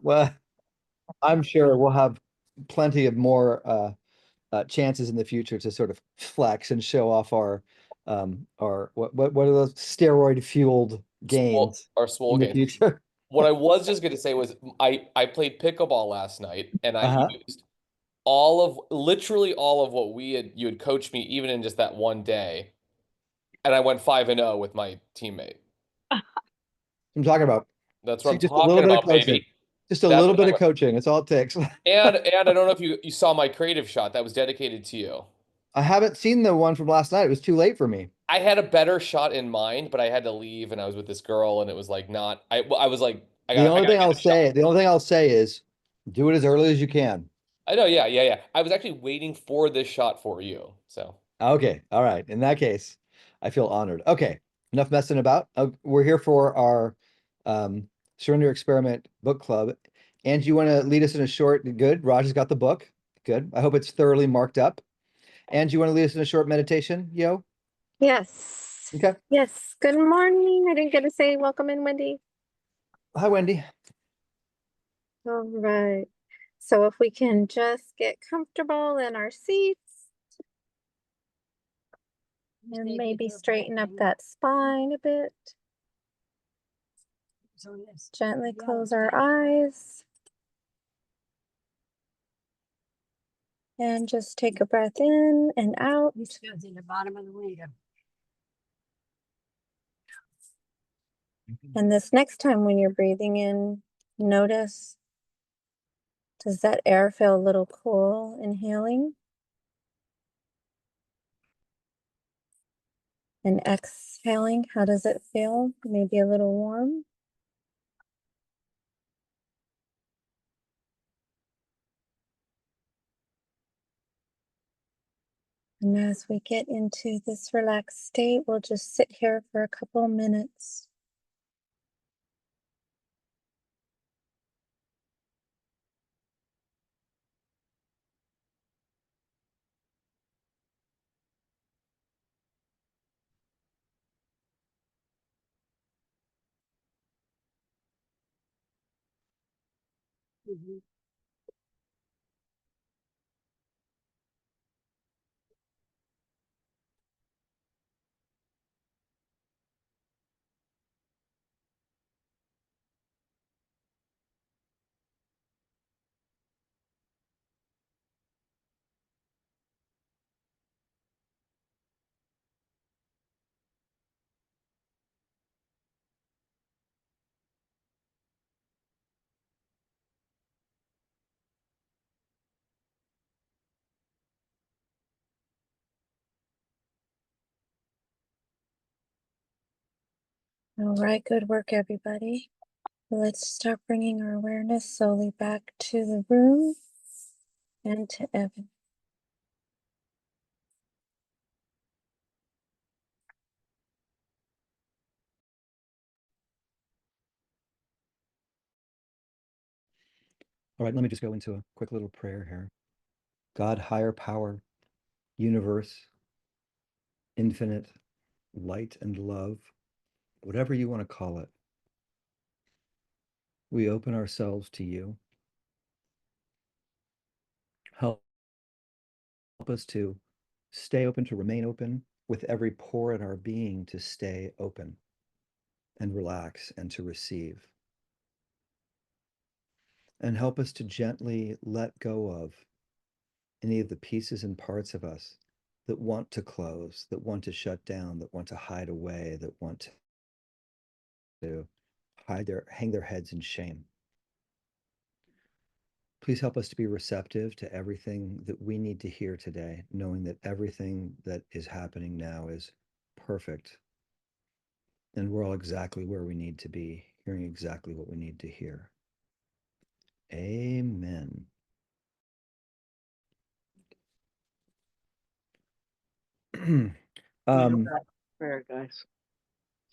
Well, I'm sure we'll have plenty of more chances in the future to sort of flex and show off our what are those steroid fueled Swole, gains or in swole the games. future. What I was just gonna say was I played pickleball last night and I Uh-huh. used literally all of what you had coached me even in just that one day, and I went 5-0 with my teammate. I'm talking about. That's what See, I'm just a little talking bit of about, coaching. baby. Just a That's little what I'm bit of talking coaching. That's all it takes. about. And I don't know if you saw my creative shot that was dedicated to you. I haven't seen the one from last night. It was too late for me. I had a better shot in mind, but I had to leave and I was with this girl and it was like not I was like I gotta get a shot. The only thing I'll say is do it as early as you can. I know, yeah, yeah, yeah. I was actually waiting for this shot for you. So Okay. All right. In that case, I feel honored. Okay. Enough messing about. We're here for our Surrender Experiment book club. And you want to lead us in a short, good. Raj has got the book. Good. I hope it's thoroughly marked up. And you want to lead us in a short meditation, yo? Yes. Okay. Yes. Good morning. I didn't get to say welcome in, Wendy. Hi, Wendy. All right. So if we can just get comfortable in our seats and maybe straighten up that spine a bit. Gently close our eyes. And just take a breath in and out. This goes in the bottom of the window. And this next time when you're breathing in, notice, does that air feel a little cool inhaling? And exhaling, how does it feel? Maybe a little warm. And as we get into this relaxed state, we'll just sit here for a couple minutes. All right, good work, everybody. Let's start bringing our awareness slowly back to the room and to Evan. All right, let me just go into a quick little prayer here. God, higher power, universe, infinite light and love, whatever you want to call it. We open ourselves to you. Help us to stay open, to remain open, with every pore in our being to stay open and relax and to receive. And help us to gently let go of any of the pieces and parts of us that want to close, that want to shut down, that want to hide away, that want to hang their heads in shame. Please help us to be receptive to everything that we need to hear today, knowing that everything that is happening now is perfect. And we're all exactly where we need to be, hearing exactly what we need to hear. Amen. Prayer, guys.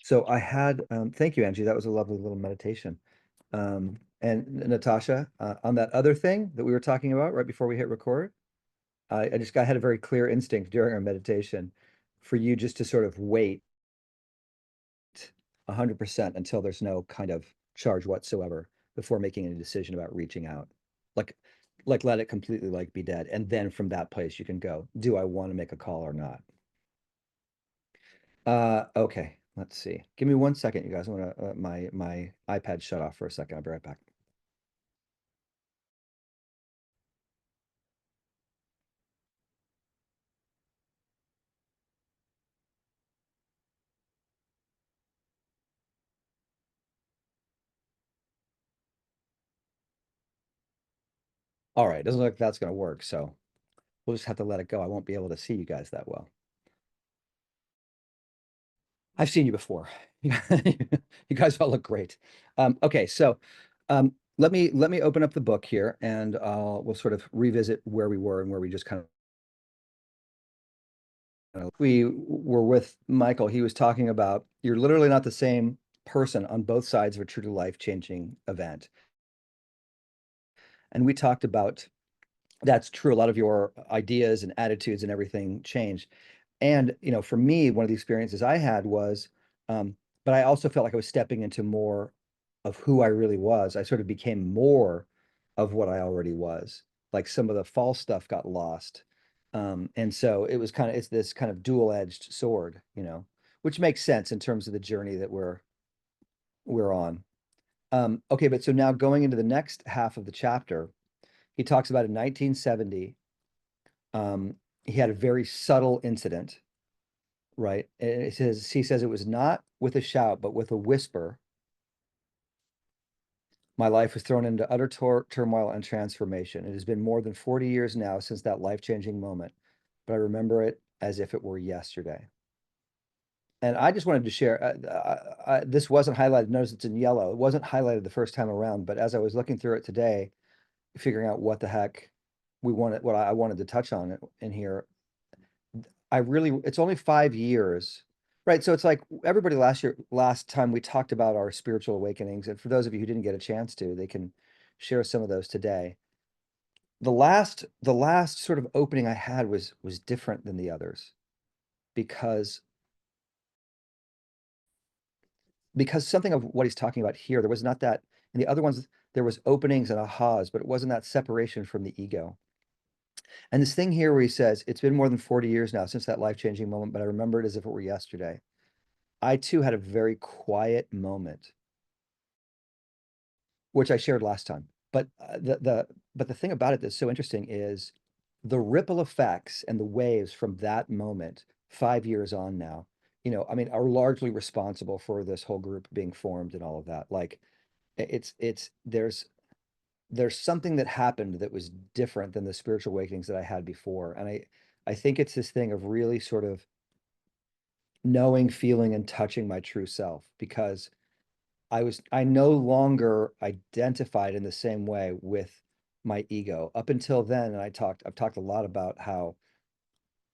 So I had, thank you, Angie. That was a lovely little meditation. And Natasha, on that other thing that we were talking about right before we hit record, I had a very clear instinct during our meditation for you just to sort of wait 100% until there's no kind of charge whatsoever. before making any decision about reaching out. Like let it completely like be dead. And then from that place you can go, do I want to make a call or not? Okay, let's see. Give me 1 second, you guys. I want to my iPad shut off for a second. I'll be right back. All right, doesn't look like that's gonna work, so we'll just have to let it go. I won't be able to see you guys that well. I've seen you before. You guys all look great. Okay, so let me open up the book here, and we'll sort of revisit where we were and where we just kind of we were with Michael. He was talking about you're literally not the same person on both sides of a true to life changing event. And we talked about that's true. A lot of your ideas and attitudes and everything change. And, you know, for me, one of the experiences I had was, but I also felt like I was stepping into more of who I really was. I sort of became more of what I already was. Like some of the false stuff got lost. And so it was it's this kind of dual-edged sword, you know, which makes sense in terms of the journey that we're on. Okay, but so now going into the next half of the chapter, he talks about in 1970, he had a very subtle incident, right? And he says it was not with a shout, but with a whisper. My life was thrown into utter turmoil and transformation. It has been more than 40 years now since that life-changing moment, but I remember it as if it were yesterday. And I just wanted to share, this wasn't highlighted. Notice it's in yellow. It wasn't highlighted the first time around, but as I was looking through it today, figuring out what the heck what I wanted to touch on in here, it's only 5 years, right? So it's like everybody last time we talked about our spiritual awakenings, and for those of you who didn't get a chance to, they can share some of those today. The last sort of opening I had was different than the others because something of what he's talking about here, there was not that in the other ones, there was openings and ahas, but it wasn't that separation from the ego. And this thing here where he says, it's been more than 40 years now since that life-changing moment, but I remember it as if it were yesterday. I too had a very quiet moment, which I shared last time. But the thing about it that's so interesting is the ripple effects and the waves from that moment, 5 years on now, you know, I mean, are largely responsible for this whole group being formed and all of that. Like there's something that happened that was different than the spiritual awakenings that I had before. And I think it's this thing of really sort of knowing, feeling, and touching my true self, because I no longer identified in the same way with my ego. Up until then, and I've talked a lot about how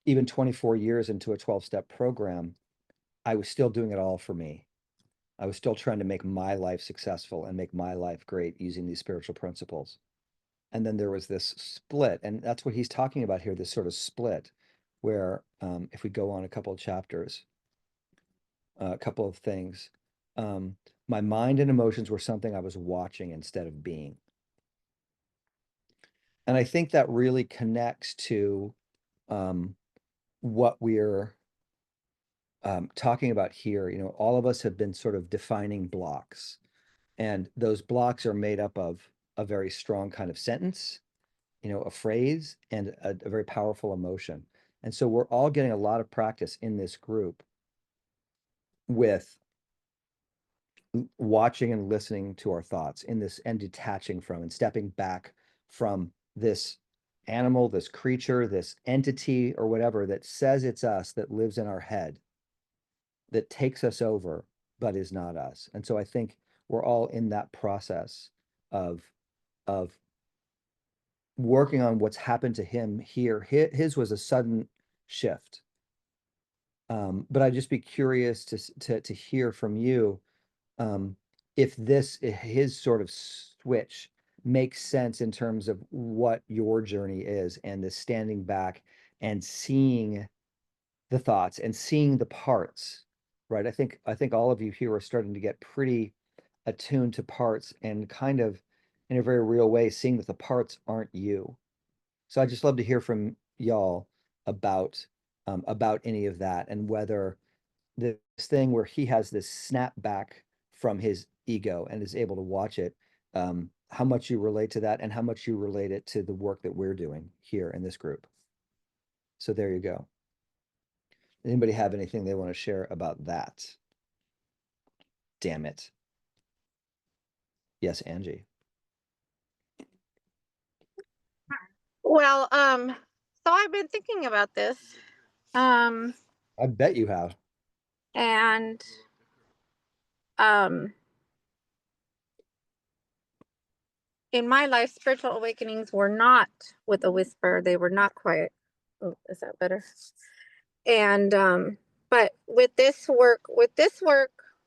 even 24 years into a 12-step program, I was still doing it all for me. I was still trying to make my life successful and make my life great using these spiritual principles. And then there was this split, and that's what he's talking about here, this sort of split, where if we go on a couple of chapters, a couple of things, my mind and emotions were something I was watching instead of being. And I think that really connects to what we're talking about here. You know, all of us have been sort of defining blocks, and those blocks are made up of a very strong kind of sentence, you know, a phrase, and a very powerful emotion. And so we're all getting a lot of practice in this group with watching and listening to our thoughts in this, and detaching from and stepping back from this animal, this creature, this entity, or whatever that says it's us, that lives in our head, that takes us over, but is not us. And so I think we're all in that process of working on what's happened to him here. His was a sudden shift. But I'd just be curious to hear from you, if his sort of switch makes sense in terms of what your journey is, and the standing back and seeing the thoughts and seeing the parts, right? I think all of you here are starting to get pretty attuned to parts and kind of in a very real way, seeing that the parts aren't you. So I'd just love to hear from y'all about any of that, and whether this thing where he has this snap back from his ego and is able to watch it, how much you relate to that and how much you relate it to the work that we're doing here in this group. So there you go. Anybody have anything they want to share about that? Damn it. Yes, Angie. Well, so I've been thinking about this. I bet you have. And in my life, spiritual awakenings were not with a whisper. They were not quiet. Oh, is that better? And but with this work,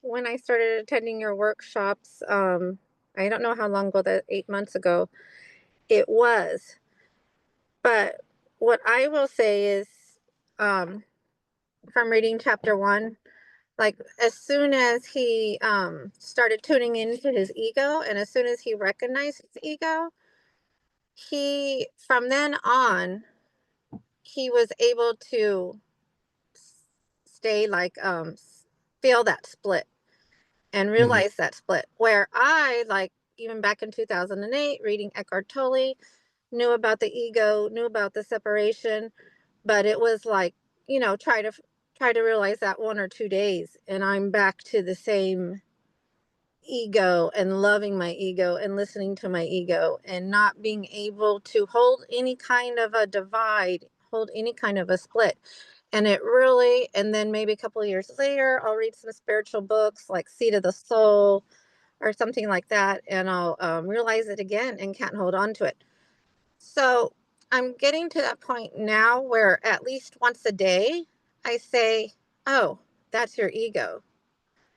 when I started attending your workshops, I don't know how long ago, that 8 months ago it was. But what I will say is, from reading chapter 1, like as soon as he started tuning into his ego, and as soon as he recognized his ego, he, from then on, he was able to stay like feel that split and realize that split, where I, like, even back in 2008 reading Eckhart Tolle, knew about the ego, knew about the separation, but it was like, try to realize that 1 or 2 days and I'm back to the same ego and loving my ego and listening to my ego and not being able to hold any kind of a divide, hold any kind of a split. And it really, and then maybe a couple of years later, I'll read some spiritual books like Seed of the Soul or something like that, and I'll realize it again and can't hold on to it. So I'm getting to that point now where at least once a day I say, oh, that's your ego.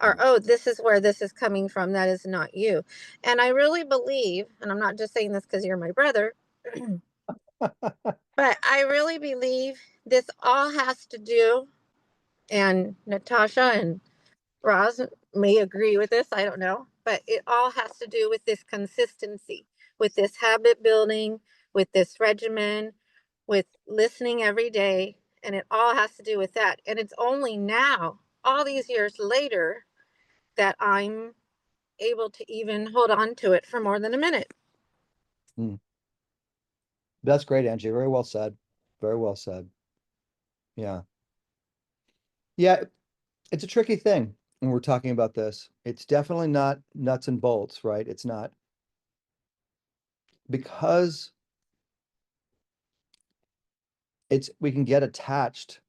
Or, oh, this is where this is coming from. That is not you. And I really believe, and I'm not just saying this because you're my brother, but I really believe this all has to do, and Natasha and Roz may agree with this, I don't know, but it all has to do with this consistency, with this habit building, with this regimen, with listening every day. And it all has to do with that. And it's only now, all these years later, that I'm able to even hold on to it for more than a minute. That's great, Angie. Very well said. Very well said. Yeah. Yeah, it's a tricky thing when we're talking about this. It's definitely not nuts and bolts, right? It's not, because we can get attached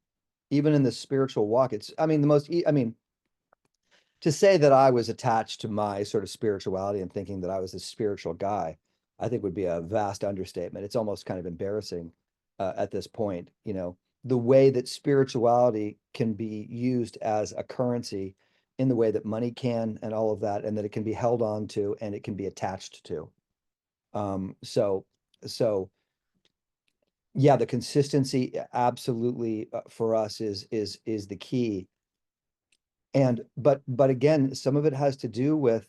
even in the spiritual walk. It's, I mean, to say that I was attached to my sort of spirituality and thinking that I was a spiritual guy, I think would be a vast understatement. It's almost kind of embarrassing at this point, the way that spirituality can be used as a currency in the way that money can, and all of that, and that it can be held on to and it can be attached to. So yeah, the consistency absolutely for us is the key. But again, some of it has to do with,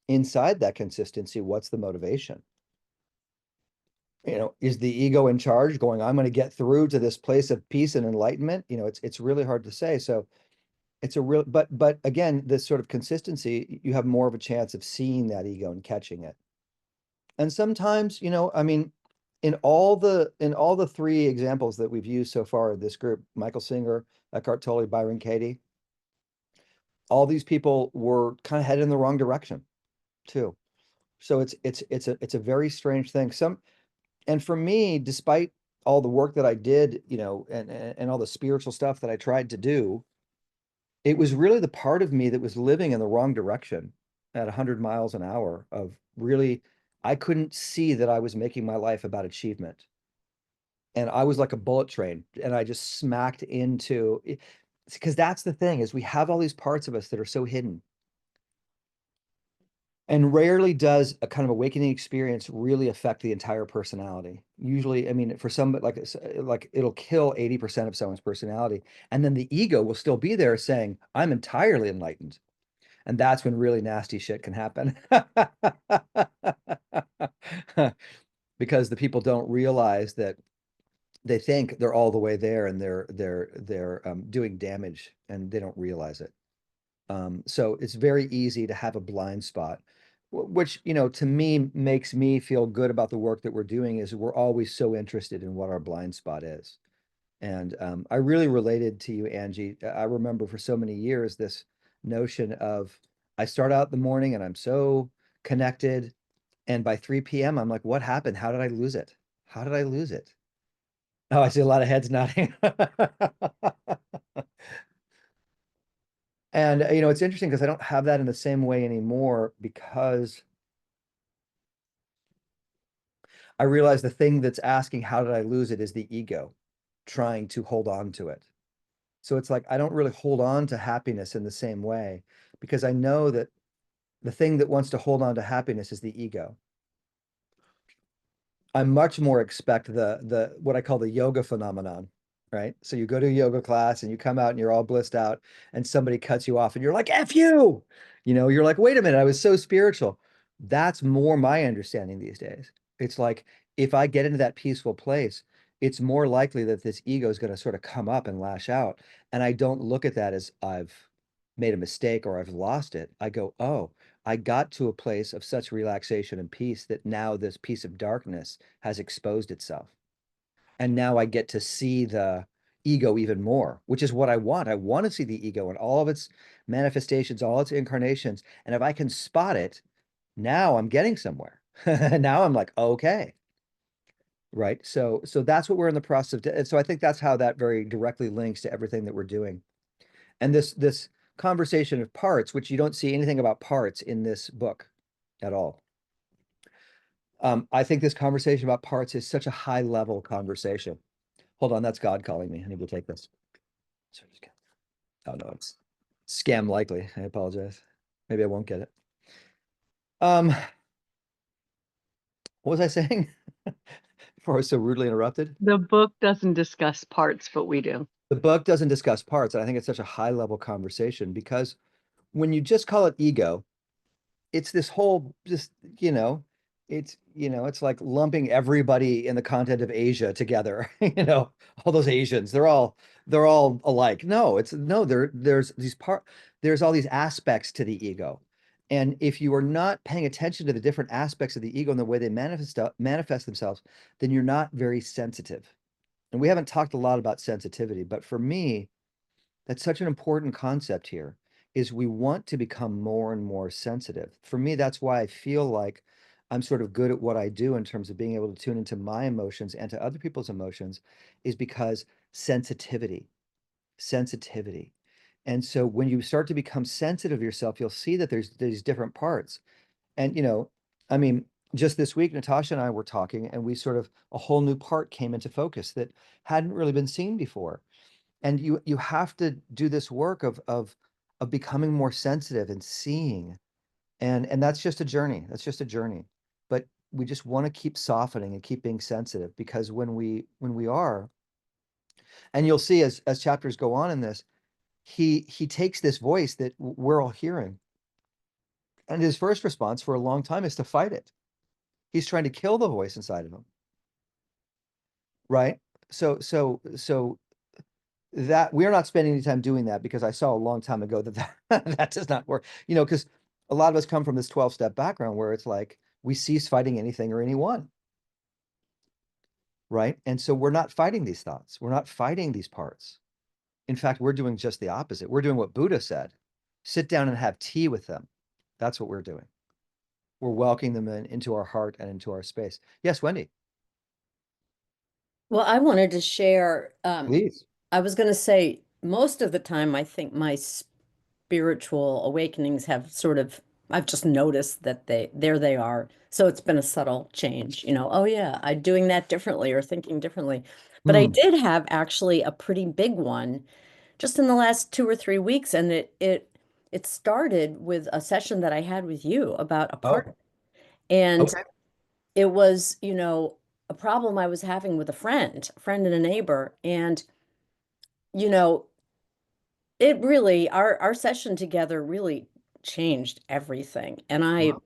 inside that consistency, what's the motivation? Is the ego in charge going, I'm going to get through to this place of peace and enlightenment? It's really hard to say. So it's a real, but again, this sort of consistency, you have more of a chance of seeing that ego and catching it. And sometimes, I mean, in all the 3 examples that we've used so far in this group, Michael Singer, Eckhart Tolle, Byron Katie, all these people were kind of headed in the wrong direction too. So it's a very strange thing. And for me, despite all the work that I did, and all the spiritual stuff that I tried to do, it was really the part of me that was living in the wrong direction at 100 miles an hour of really, I couldn't see that I was making my life about achievement. And I was like a bullet train, and I just smacked into it, because that's the thing, is we have all these parts of us that are so hidden. And rarely does a kind of awakening experience really affect the entire personality. Usually, I mean, for some, like it'll kill 80% of someone's personality. And then the ego will still be there saying, I'm entirely enlightened. And that's when really nasty shit can happen. Because the people don't realize that they think they're all the way there and they're doing damage and they don't realize it. So it's very easy to have a blind spot, which, you know, to me makes me feel good about the work that we're doing is we're always so interested in what our blind spot is. And I really related to you, Angie. I remember for so many years this notion of I start out the morning and I'm so connected. And by 3 p.m., I'm like, what happened? How did I lose it? How did I lose it? Oh, I see a lot of heads nodding. And, you know, it's interesting because I don't have that in the same way anymore because I realize the thing that's asking, how did I lose it, is the ego trying to hold on to it. So it's like, I don't really hold on to happiness in the same way because I know that the thing that wants to hold on to happiness is the ego. I much more expect the what I call the yoga phenomenon, right? So you go to a yoga class and you come out and you're all blissed out and somebody cuts you off and you're like, F you, you know, you're like, wait a minute, I was so spiritual. That's more my understanding these days. It's like, if I get into that peaceful place, it's more likely that this ego is going to sort of come up and lash out. And I don't look at that as I've made a mistake or I've lost it. I go, oh, I got to a place of such relaxation and peace that now this piece of darkness has exposed itself. And now I get to see the ego even more, which is what I want. I want to see the ego in all of its manifestations, all its incarnations. And if I can spot it, now I'm getting somewhere. Now I'm like, okay. Right. So that's what we're in the process of. And so I think that's how that very directly links to everything that we're doing. And this conversation of parts, which you don't see anything about parts in this book at all. I think this conversation about parts is such a high level conversation. Hold on, that's God calling me. I need to take this. Oh no, it's scam likely. I apologize. Maybe I won't get it. What was I saying before I was so rudely interrupted? The book doesn't discuss parts, but we do. The book doesn't discuss parts. And I think it's such a high level conversation because when you just call it ego, it's this whole just, you know, it's like lumping everybody in the continent of Asia together, you know, all those Asians, they're all alike. No, there's all these aspects to the ego. And if you are not paying attention to the different aspects of the ego and the way they manifest themselves, then you're not very sensitive. And we haven't talked a lot about sensitivity, but for me, that's such an important concept here is we want to become more and more sensitive. For me, that's why I feel like I'm sort of good at what I do in terms of being able to tune into my emotions and to other people's emotions is because sensitivity. And so when you start to become sensitive yourself, you'll see that there's these different parts. And, you know, I mean, just this week, Natasha and I were talking and we sort of, a whole new part came into focus that hadn't really been seen before. And you have to do this work of becoming more sensitive and seeing. And that's just a journey. That's just a journey. But we just want to keep softening and keep being sensitive because when we are, and you'll see as chapters go on in this, he takes this voice that we're all hearing. And his first response for a long time is to fight it. He's trying to kill the voice inside of him. Right? So that we're not spending any time doing that because I saw a long time ago that that does not work, you know, because a lot of us come from this 12-step background where it's like we cease fighting anything or anyone. Right. And so we're not fighting these thoughts. We're not fighting these parts. In fact, we're doing just the opposite. We're doing what Buddha said. Sit down and have tea with them. That's what we're doing. We're welcoming them into our heart and into our space. Yes, Wendy, Well, I wanted to share, please. I was going to say, most of the time, I think my spiritual awakenings have sort of, I've just noticed that there they are. So it's been a subtle change, you know, oh yeah, I'm doing that differently or thinking differently. But I did have actually a pretty big one just in the last 2 or 3 weeks. And it started with a session that I had with you about a part. And Okay. it was, you know, a problem I was having with a friend and a neighbor. And, you know, it really, our session together really changed everything. And Wow.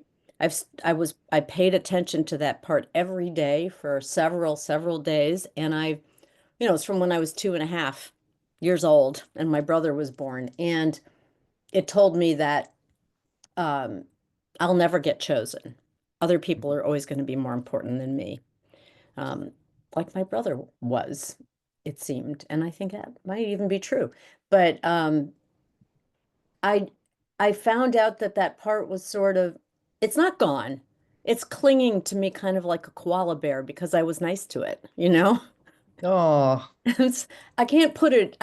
I paid attention to that part every day for several days. And it's from when I was 2.5 years old and my brother was born. And it told me that I'll never get chosen. Other people are always going to be more important than me. Um, like my brother was, it seemed. And I think that might even be true. But I I found out that that part was sort of, it's not gone. It's clinging to me kind of like a koala bear because I was nice to it, you know? Oh, It's, I can't put it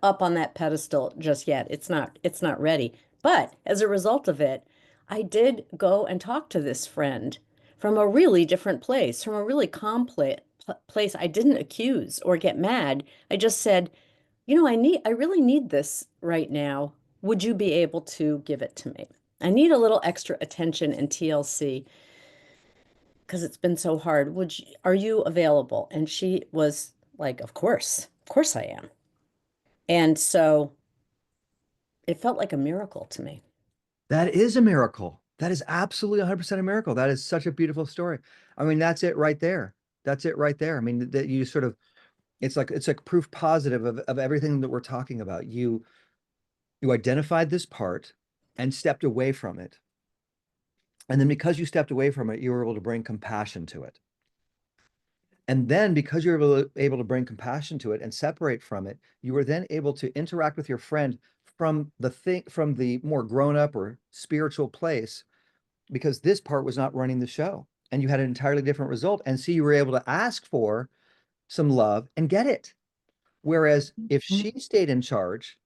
up on that pedestal just yet. It's not ready. But as a result of it, I did go and talk to this friend from a really different place, from a really complex place. I didn't accuse or get mad. I just said, I really need this right now. Would you be able to give it to me? I need a little extra attention and TLC because it's been so hard. Are you available? And she was like, of course I am. And so it felt like a miracle to me. that is a miracle. That is absolutely 100% a miracle. That is such a beautiful story. I mean, that's it right there. That's it right there. I mean, that you sort of, it's like proof positive of everything that we're talking about. You identified this part and stepped away from it. And then because you stepped away from it, you were able to bring compassion to it. And then because you were able to bring compassion to it and separate from it, you were then able to interact with your friend from the more grown up or spiritual place, because this part was not running the show and you had an entirely different result. And so you were able to ask for some love and get it. Whereas if she stayed in charge,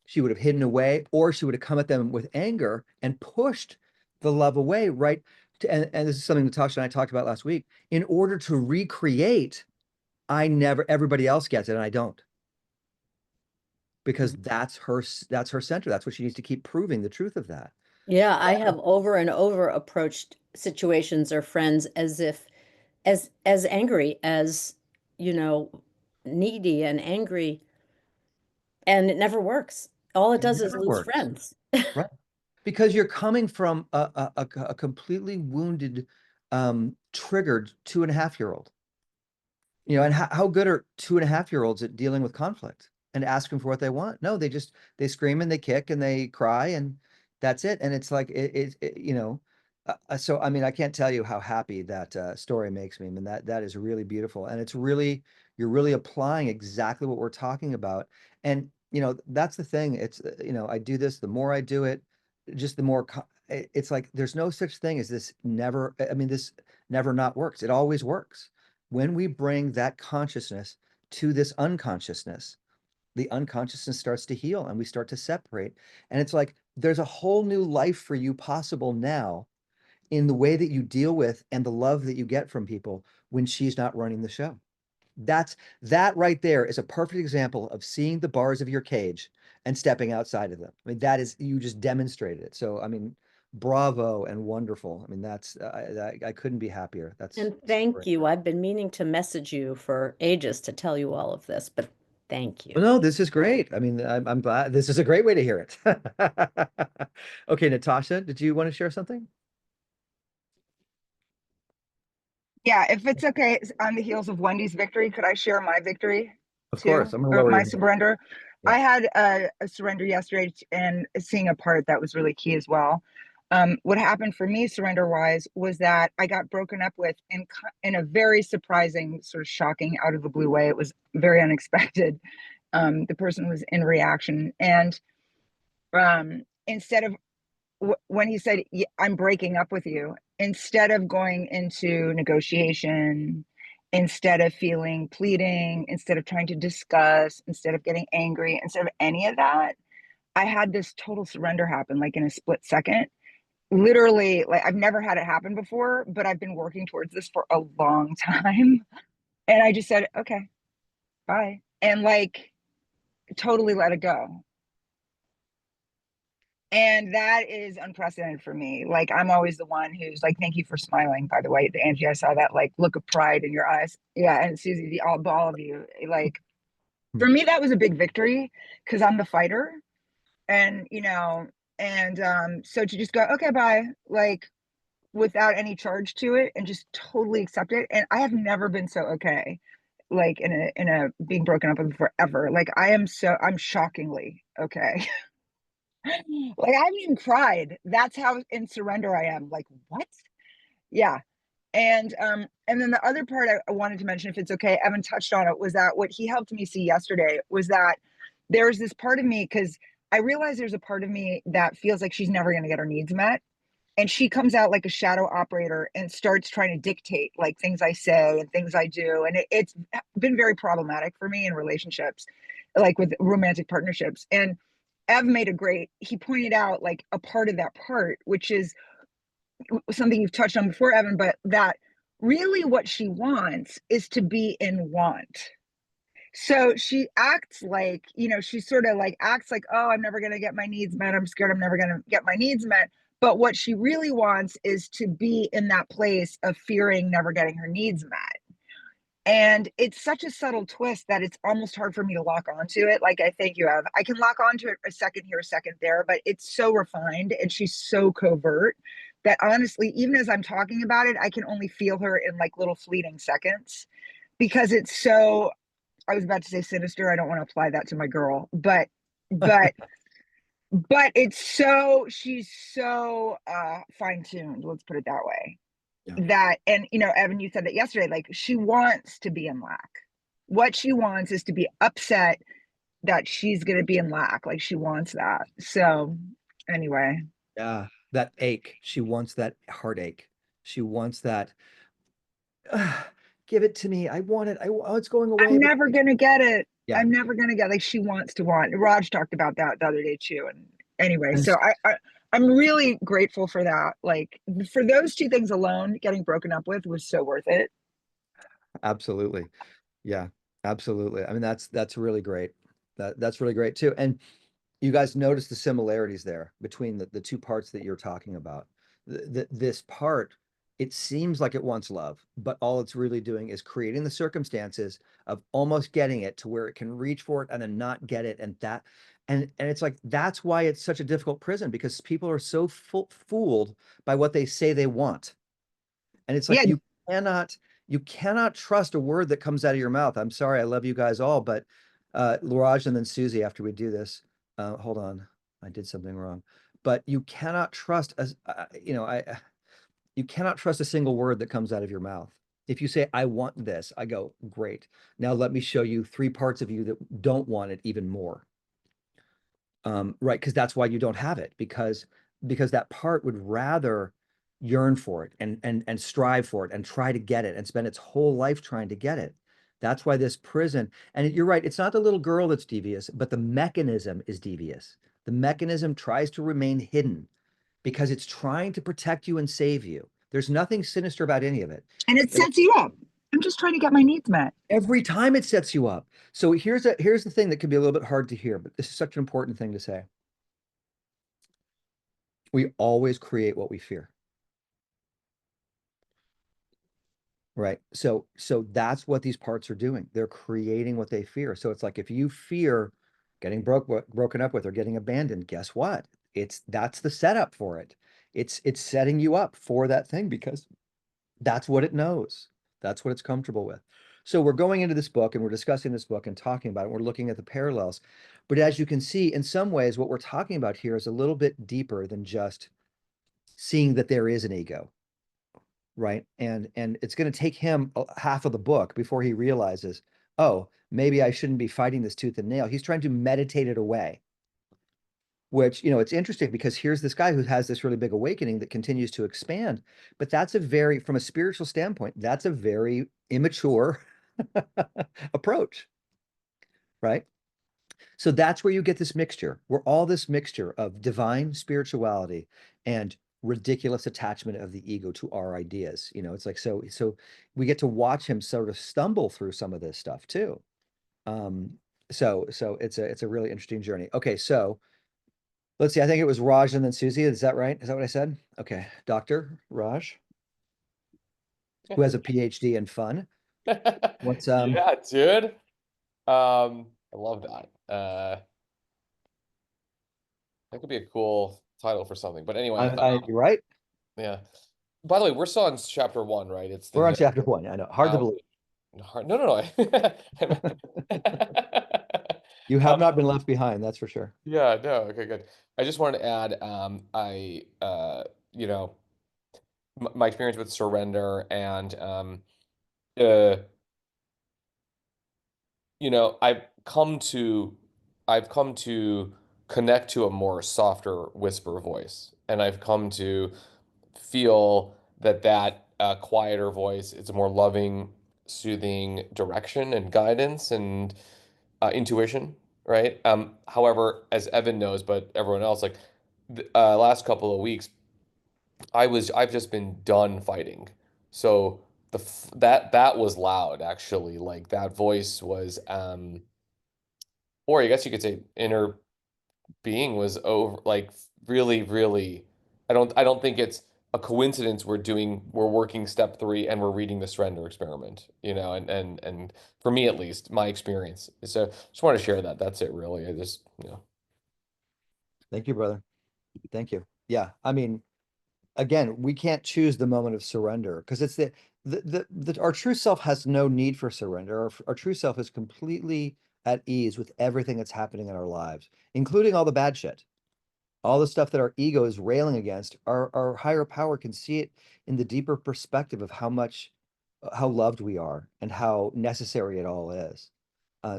she would have hidden away, or she would have come at them with anger and pushed the love away, right? And this is something Natasha and I talked about last week. In order to recreate, everybody else gets it and I don't. Because that's her center. That's what she needs to keep proving the truth of that. Yeah, I have over and over approached situations or friends as if as angry as, you know, needy and angry, and it never works. All it It does is never lose works. friends. Right. Because you're coming from a completely wounded, triggered 2.5-year-old. And how good are 2.5-year-olds at dealing with conflict and asking for what they want? No, they scream and they kick and they cry and that's it. And it's like, so, I mean, I can't tell you how happy that story makes me. I mean, that is really beautiful. And you're really applying exactly what we're talking about. And, that's the thing. It's, I do this, the more I do it, just the more, it's like, there's no such thing as this this never not works. It always works. When we bring that consciousness to this unconsciousness, the unconsciousness starts to heal and we start to separate. And it's like there's a whole new life for you possible now in the way that you deal with and the love that you get from people when she's not running the show. That right there is a perfect example of seeing the bars of your cage and stepping outside of them. I mean, you just demonstrated it. So, I mean, bravo and wonderful. I mean, I couldn't be happier. That's And so thank great. you. I've been meaning to message you for ages to tell you all of this, but thank you. Well, no, this is great. I mean, I'm glad. This is a great way to hear it. Okay, Natasha, did you want to share something? Yeah, if it's okay, on the heels of Wendy's victory, could I share my victory Of too, course, I'm gonna or lower my your hand. surrender? Yeah. I had a surrender yesterday and seeing a part that was really key as well. What happened for me, surrender wise, was that I got broken up with in a very surprising, sort of shocking, out of the blue way. It was very unexpected. The person was in reaction, and instead of when he said, I'm breaking up with you, instead of going into negotiation, instead of feeling pleading, instead of trying to discuss, instead of getting angry, instead of any of that, I had this total surrender happen like in a split second. Literally, like I've never had it happen before, but I've been working towards this for a long time. And I just said, okay, bye. And like totally let it go. And that is unprecedented for me. Like I'm always the one who's like, thank you for smiling, by the way. Angie, I saw that like look of pride in your eyes. Yeah. And Susie, all of you, like for me, that was a big victory because I'm the fighter. And And so to just go, okay, bye, like without any charge to it and just totally accept it. And I have never been so okay, like in a being broken up with forever. Like I'm shockingly okay. Like I haven't even cried. That's how in surrender I am. Like, what? Yeah. And then the other part I wanted to mention, if it's okay, Evan touched on it, was that what he helped me see yesterday was that there's this part of me, because I realize there's a part of me that feels like she's never going to get her needs met. And she comes out like a shadow operator and starts trying to dictate like things I say and things I do. And it's been very problematic for me in relationships, like with romantic partnerships. And Ev he pointed out like a part of that part, which is something you've touched on before, Evan, but that really what she wants is to be in want. So she acts like, she sort of like acts like, oh, I'm never going to get my needs met. I'm scared I'm never going to get my needs met. But what she really wants is to be in that place of fearing never getting her needs met. And it's such a subtle twist that it's almost hard for me to lock onto it. Like I think you have, I can lock onto it a second here, a second there, but it's so refined and she's so covert that honestly, even as I'm talking about it, I can only feel her in like little fleeting seconds because it's so, I was about to say sinister. I don't want to apply that to my girl, but it's so, she's so fine-tuned, let's put it that way. Yeah. That, and Evan, you said that yesterday, like she wants to be in lack. What she wants is to be upset that she's going to be in lack. Like she wants that. So anyway. Yeah, that ache. She wants that heartache. She wants that. Give it to me. I want it. It's going away. I'm never going to get it. Yeah. I'm never going to get, like she wants to want. Raj talked about that the other day too. And anyway, so I'm really grateful for that. Like for those two things alone, getting broken up with was so worth it. Absolutely. Yeah, absolutely. I mean, that's really great. That's really great too. And you guys notice the similarities there between the two parts that you're talking about. This part, it seems like it wants love, but all it's really doing is creating the circumstances of almost getting it to where it can reach for it and then not get it. And it's like, that's why it's such a difficult prison, because people are so fooled by what they say they want. And it's like, Yeah. you cannot trust a word that comes out of your mouth. I'm sorry, I love you guys all, but Laraj and then Susie, after we do this, hold on, I did something wrong. But you cannot trust you cannot trust a single word that comes out of your mouth. If you say, I want this, I go, great. Now let me show you 3 parts of you that don't want it even more. Right, because that's why you don't have it, because that part would rather yearn for it and strive for it and try to get it and spend its whole life trying to get it. That's why this prison, and you're right, it's not the little girl that's devious, but the mechanism is devious. The mechanism tries to remain hidden because it's trying to protect you and save you. There's nothing sinister about any of it. And it sets you up. I'm just trying to get my needs met. Every time it sets you up. So here's the thing that can be a little bit hard to hear, but this is such an important thing to say. We always create what we fear. Right. So that's what these parts are doing. They're creating what they fear. So it's like, if you fear getting broken up with or getting abandoned, guess what? That's the setup for it. It's setting you up for that thing because that's what it knows. That's what it's comfortable with. So we're going into this book and we're discussing this book and talking about it. We're looking at the parallels. But as you can see, in some ways, what we're talking about here is a little bit deeper than just seeing that there is an ego. Right. And it's going to take him half of the book before he realizes, oh, maybe I shouldn't be fighting this tooth and nail. He's trying to meditate it away, which, it's interesting because here's this guy who has this really big awakening that continues to expand. But that's from a spiritual standpoint, that's a very immature approach. Right. So that's where you get this mixture. We're all this mixture of divine spirituality and ridiculous attachment of the ego to our ideas. It's like, so we get to watch him sort of stumble through some of this stuff too. So it's a really interesting journey. Okay, so let's see. I think it was Raj and then Susie. Is that right? Is that what I said? Okay, Dr. Raj, who has a PhD in fun. What's Yeah, dude. I love that. That could be a cool title for something. But anyway, You're right. yeah. By the way, we're still on chapter 1, right? It's the We're on chapter 1. I know. Hard to believe. No, no, no. You have not been left behind, that's for sure. Yeah, no, okay, good. I just wanted to add, you know, my experience with surrender and uh, you know, I've come to connect to a more softer whisper voice, and I've come to feel that quieter voice is a more loving, soothing direction and guidance and intuition, right? However, as Evan knows, but everyone else, like the last couple of weeks, I've just been done fighting. So that was loud actually. Like that voice was or I guess you could say inner being was over like really, really I don't think it's a coincidence we're working step 3 and we're reading the surrender experiment, you know, and for me at least, my experience. So just want to share that. That's it really. I just, you know. Thank you, brother. Thank you. Yeah. I mean, again, we can't choose the moment of surrender because it's our true self has no need for surrender. Our true self is completely at ease with everything that's happening in our lives, including all the bad shit. All the stuff that our ego is railing against, our higher power can see it in the deeper perspective of how loved we are and how necessary it all is.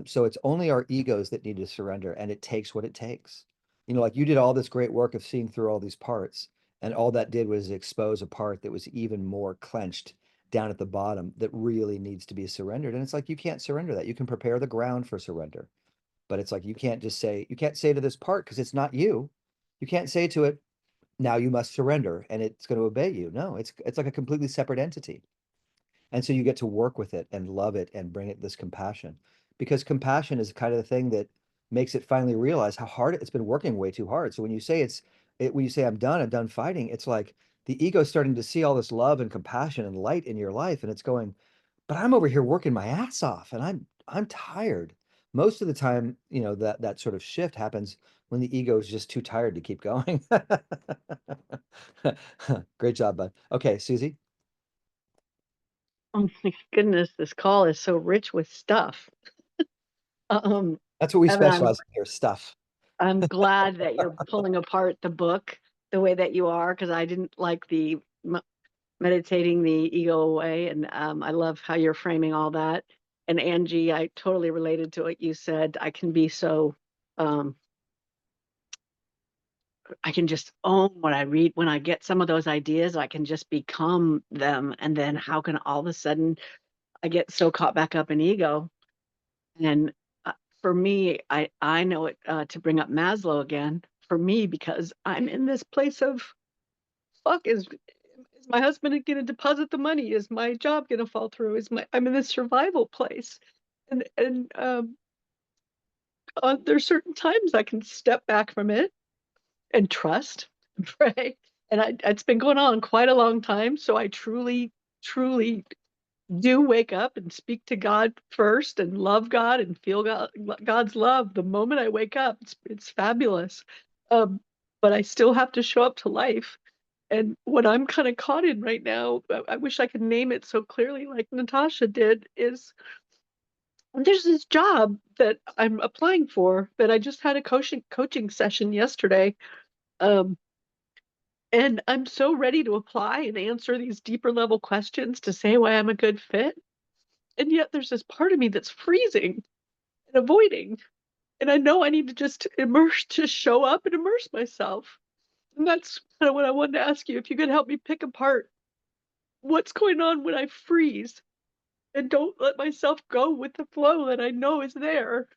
So it's only our egos that need to surrender, and it takes what it takes. You know, like you did all this great work of seeing through all these parts, and all that did was expose a part that was even more clenched down at the bottom that really needs to be surrendered. And it's like you can't surrender that. You can prepare the ground for surrender, but it's like you can't say to this part because it's not you. You can't say to it, now you must surrender and it's going to obey you. No, it's like a completely separate entity. And so you get to work with it and love it and bring it this compassion, because compassion is kind of the thing that makes it finally realize how hard it's been working way too hard. So when you say when you say I'm done fighting, it's like the ego is starting to see all this love and compassion and light in your life, and it's going, but I'm over here working my ass off and I'm tired. Most of the time, you know, that sort of shift happens when the ego is just too tired to keep going. Great job, bud. Okay, Susie. Oh my goodness, this call is so rich with stuff. Um, That's what we Evan, specialize in here, stuff. I'm glad that you're pulling apart the book the way that you are, because I didn't like the meditating the ego away, and I love how you're framing all that. And Angie, I totally related to what you said. I can be so I can just own what I read. When I get some of those ideas, I can just become them. And then how can all of a sudden I get so caught back up in ego? And for me, I know it to bring up Maslow again for me, because I'm in this place of fuck, is my husband going to deposit the money? Is my job going to fall through? I'm in this survival place. And there's certain times I can step back from it and trust and pray. And it's been going on quite a long time. So I truly, truly do wake up and speak to God first and love God and feel God's love the moment I wake up. It's fabulous. But I still have to show up to life. And what I'm kind of caught in right now, I wish I could name it so clearly like Natasha did, is there's this job that I'm applying for that I just had a coaching session yesterday. Um, and I'm so ready to apply and answer these deeper level questions to say why I'm a good fit. And yet there's this part of me that's freezing and avoiding. And I know I need to just show up and immerse myself. And that's kind of what I wanted to ask you. If you could help me pick apart what's going on when I freeze and don't let myself go with the flow that I know is there.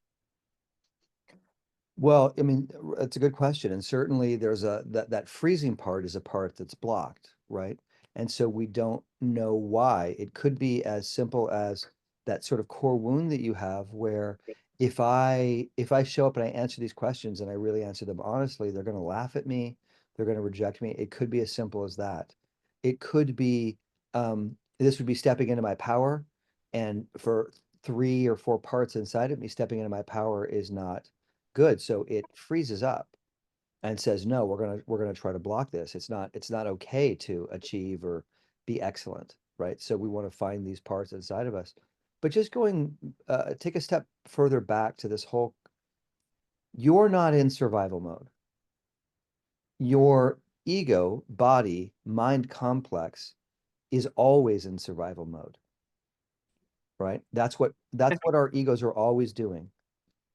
Well, I mean, it's a good question. And certainly there's that freezing part is a part that's blocked, right? And so we don't know why. It could be as simple as that sort of core wound that you have where if I show up and I answer these questions and I really answer them honestly, they're going to laugh at me, they're going to reject me. It could be as simple as that. It could be this would be stepping into my power. And for 3 or 4 parts inside of me, stepping into my power is not good. So it freezes up. and says, no, we're gonna try to block this. It's not okay to achieve or be excellent, right? So we want to find these parts inside of us. But just going, take a step further back to this whole, you're not in survival mode. Your ego, body, mind complex is always in survival mode, right? That's what our egos are always doing.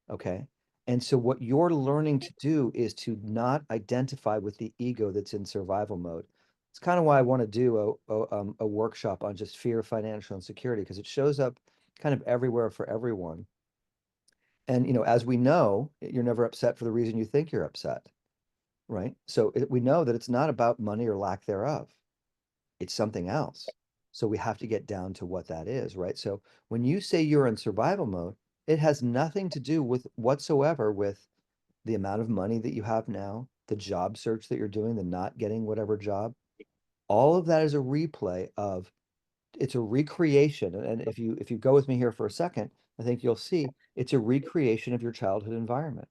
Okay. And so what you're learning to do is to not identify with the ego that's in survival mode. It's kind of why I want to do a workshop on just fear, financial insecurity, because it shows up kind of everywhere for everyone. And, as we know, you're never upset for the reason you think you're upset, right? So we know that it's not about money or lack thereof. It's something else. So we have to get down to what that is, right? So when you say you're in survival mode, it has nothing to do with whatsoever with the amount of money that you have now, the job search that you're doing, the not getting whatever job. All of that is a replay of, it's a recreation. And if you go with me here for a second, I think you'll see it's a recreation of your childhood environment.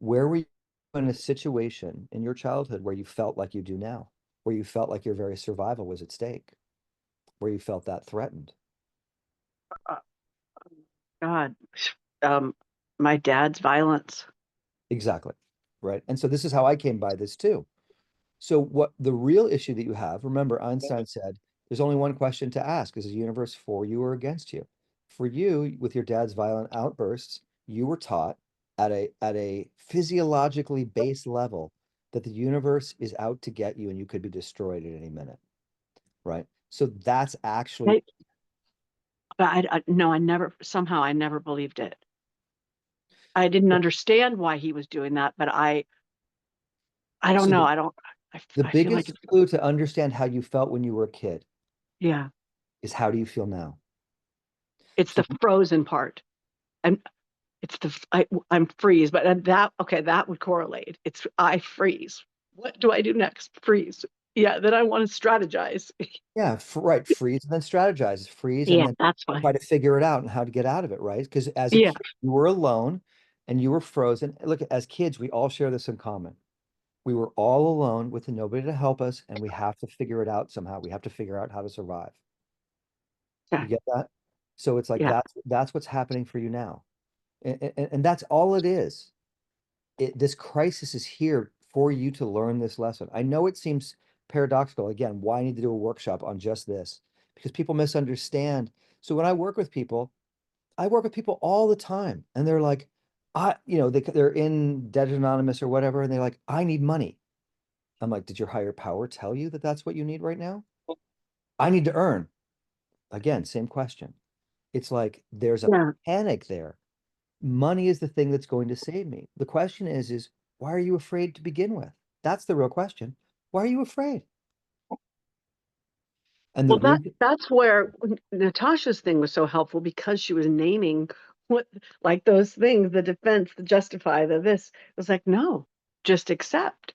Where were you in a situation in your childhood where you felt like you do now, where you felt like your very survival was at stake, where you felt that threatened? God, my dad's violence. Exactly. Right. And so this is how I came by this too. So what the real issue that you have, remember Einstein said, there's only one question to ask: is the universe for you or against you? For you, with your dad's violent outbursts, you were taught at a physiologically base level that the universe is out to get you and you could be destroyed at any minute. Right. So that's actually, But no, I never believed it. I didn't understand why he was doing that, but I don't so know. the I feel like biggest clue to understand how you felt when you were a kid yeah, is, how do you feel now? it's So the frozen part. And it's I'm freeze, but that would correlate. It's I freeze. What do I do next? Freeze. Yeah, then I want to strategize. yeah, right. Freeze and then strategize. Freeze and Yeah, then that's fine. try to figure it out and how to get out of it, right? Because as a Yeah, kid, you were alone and you were frozen. Look, as kids, we all share this in common. We were all alone with nobody to help us, and we have to figure it out somehow. We have to figure out how to survive. yeah, You get that? So it's like yeah. that's what's happening for you now. And that's all it is. This crisis is here for you to learn this lesson. I know it seems paradoxical. Again, why I need to do a workshop on just this? Because people misunderstand. So when I work with people, I work with people all the time, and they're like, they're in Debt Anonymous or whatever, and they're like, I need money. I'm like, did your higher power tell you that that's what you need right now? I need to earn. Again, same question. It's like there's a Yeah. panic there. Money is the thing that's going to save me. The question is why are you afraid to begin with? That's the real question. Why are you afraid? And the Well, reason, that's where Natasha's thing was so helpful, because she was naming what, like those things, the defense, the justify, the this. It was like, no, just accept.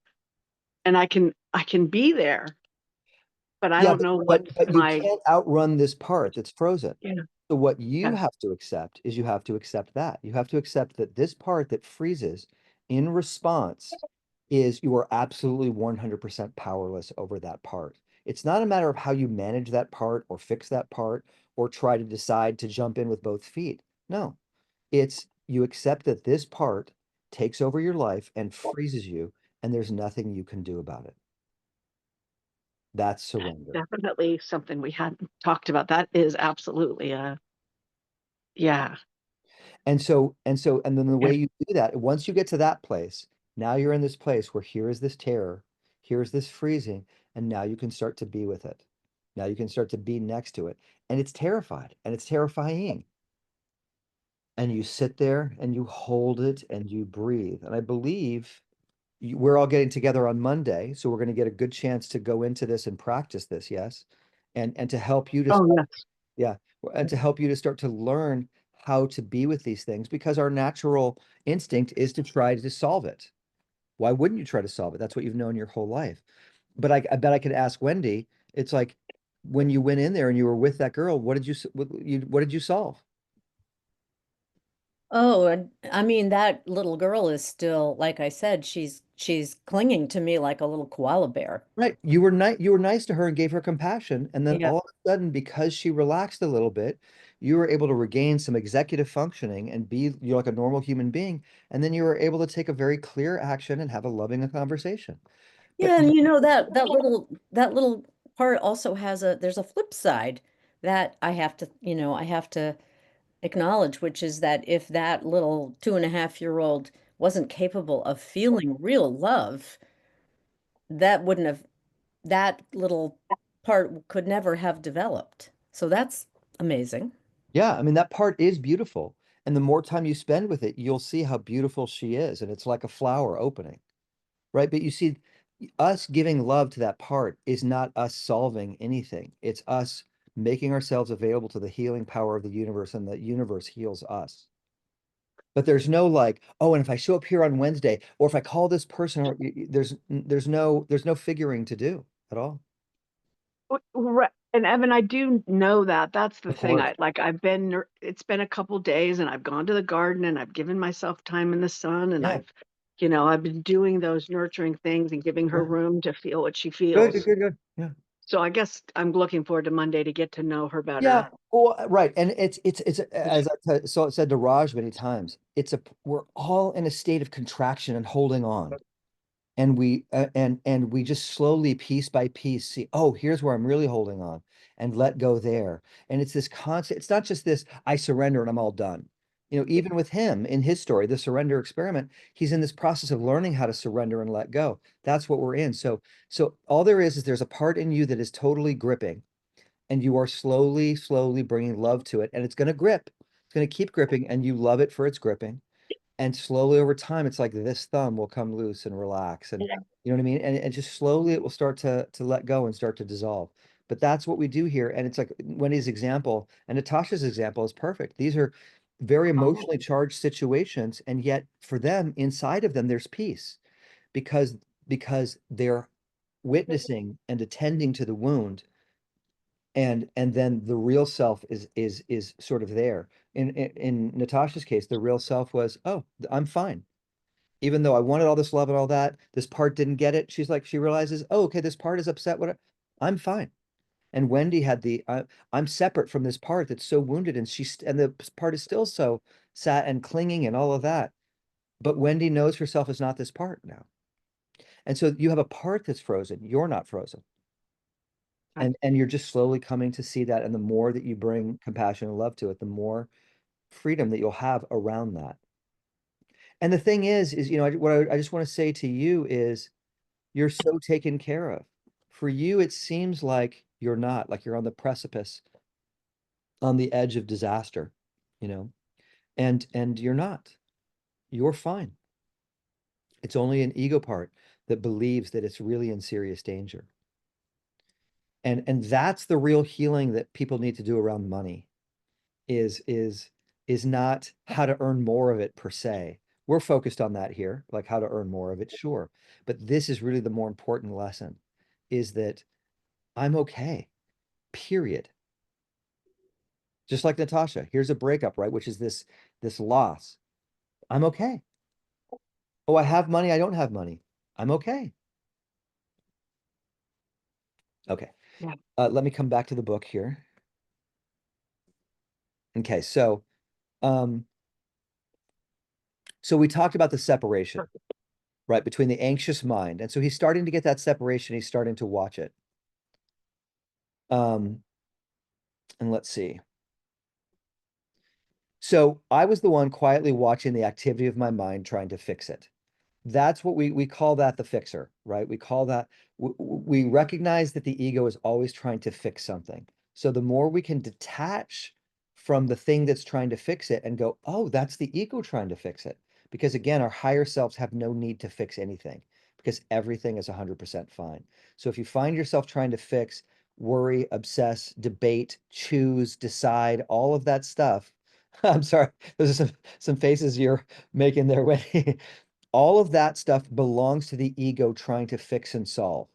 And I can be there, but I yeah, don't know but what's you my, can't outrun this part that's frozen. yeah, So what you yeah, have to accept is, you have to accept that. You have to accept that this part that freezes in response is, you are absolutely 100% powerless over that part. It's not a matter of how you manage that part or fix that part or try to decide to jump in with both feet. No, it's, you accept that this part takes over your life and freezes you, and there's nothing you can do about it. That's surrender. definitely something we hadn't talked about. That is absolutely yeah, And then the yeah, way you do that, once you get to that place, now you're in this place where here is this terror, here's this freezing, and now you can start to be with it. Now you can start to be next to it. And it's terrified and it's terrifying. And you sit there and you hold it and you breathe. And I believe we're all getting together on Monday, so we're going to get a good chance to go into this and practice this, yes? And to help you to oh start, yes, yeah, and to help you to start to learn how to be with these things, because our natural instinct is to try to solve it. Why wouldn't you try to solve it? That's what you've known your whole life. But I bet I could ask Wendy, it's like, when you went in there and you were with that girl, what did you solve? Oh, and I mean, that little girl is still, like I said, she's clinging to me like a little koala bear. Right. You were nice to her and gave her compassion. And then Yeah. all of a sudden, because she relaxed a little bit, you were able to regain some executive functioning and be you're like a normal human being. And then you were able to take a very clear action and have a loving conversation. But Yeah, and that little part also has there's a flip side that I have to acknowledge, which is that if that little 2.5-year-old wasn't capable of feeling real love, that wouldn't have that little part could never have developed. So that's amazing. yeah, I mean, that part is beautiful. And the more time you spend with it, you'll see how beautiful she is. And it's like a flower opening, right? But you see, us giving love to that part is not us solving anything. It's us making ourselves available to the healing power of the universe, and the universe heals us. But there's no like, oh, and if I show up here on Wednesday, or if I call this person, or there's no figuring to do at all. Right. And Evan, I do know that. That's the Of thing. course. It's been a couple days and I've gone to the garden and I've given myself time in the sun and Yeah. I've been doing those nurturing things and giving her Yeah. room to feel what she Good, good, feels. good, good. Yeah. So I guess I'm looking forward to Monday to get to know her Yeah. better. Well, right. And it's as I said to Raj many times, we're all in a state of contraction and holding on. And we just slowly, piece by piece, see, oh, here's where I'm really holding on, and let go there. And it's this constant, it's not just this, I surrender and I'm all done. Even with him in his story, the surrender experiment, he's in this process of learning how to surrender and let go. That's what we're in. So all there is there's a part in you that is totally gripping, and you are slowly, slowly bringing love to it, and it's going to grip. It's going to keep gripping, and you love it for its gripping. And slowly over time, it's like this thumb will come loose and relax, and you know what I mean? And just slowly it will start to let go and start to dissolve. But that's what we do here. And it's like Wendy's example and Natasha's example is perfect. These are very emotionally charged situations, and yet for them, inside of them, there's peace because they're witnessing and attending to the wound, and then the real self is sort of there. In Natasha's case, the real self was, oh, I'm fine. Even though I wanted all this love and all that, this part didn't get it. She realizes, oh, okay, this part is upset. I'm fine. And Wendy had I'm separate from this part that's so wounded, and and the part is still so sad and clinging and all of that. But Wendy knows herself as not this part now. And so you have a part that's frozen. You're not frozen. And you're just slowly coming to see that. And the more that you bring compassion and love to it, the more freedom that you'll have around that. And the thing is, what I just want to say to you is you're so taken care of. For you, it seems like you're not, like you're on the precipice, on the edge of disaster, you know, and you're not. You're fine. It's only an ego part that believes that it's really in serious danger. And that's the real healing that people need to do around money. Is not how to earn more of it per se. We're focused on that here, like how to earn more of it, sure. But this is really the more important lesson, is that I'm okay, period. Just like Natasha, here's a breakup, right? Which is this loss. I'm okay. Oh, I have money, I don't have money. I'm okay. Okay. Yeah. Let me come back to the book here. Okay, um, so we talked about the separation, right, between the anxious mind. And so he's starting to get that separation. He's starting to watch it. And let's see. So I was the one quietly watching the activity of my mind, trying to fix it. That's what we call that the fixer, right? We call that, we recognize that the ego is always trying to fix something. So the more we can detach from the thing that's trying to fix it and go, oh, that's the ego trying to fix it. Because again, our higher selves have no need to fix anything, because everything is 100% fine. So if you find yourself trying to fix, worry, obsess, debate, choose, decide, all of that stuff, I'm sorry, those are some faces you're making there, Wendy. All of that stuff belongs to the ego trying to fix and solve.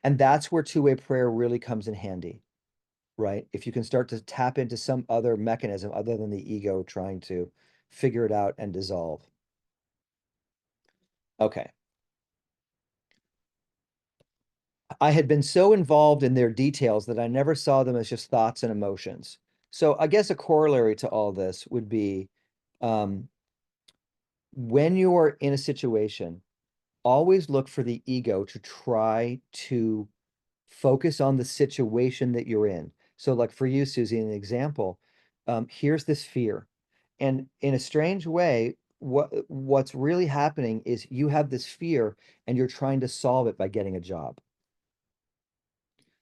And that's where two-way prayer really comes in handy. right? If you can start to tap into some other mechanism other than the ego trying to figure it out and dissolve. Okay. I had been so involved in their details that I never saw them as just thoughts and emotions. So I guess a corollary to all this would be, when you're in a situation, always look for the ego to try to focus on the situation that you're in. So like for you, Susie, an example, here's this fear. And in a strange way, what's really happening is you have this fear and you're trying to solve it by getting a job.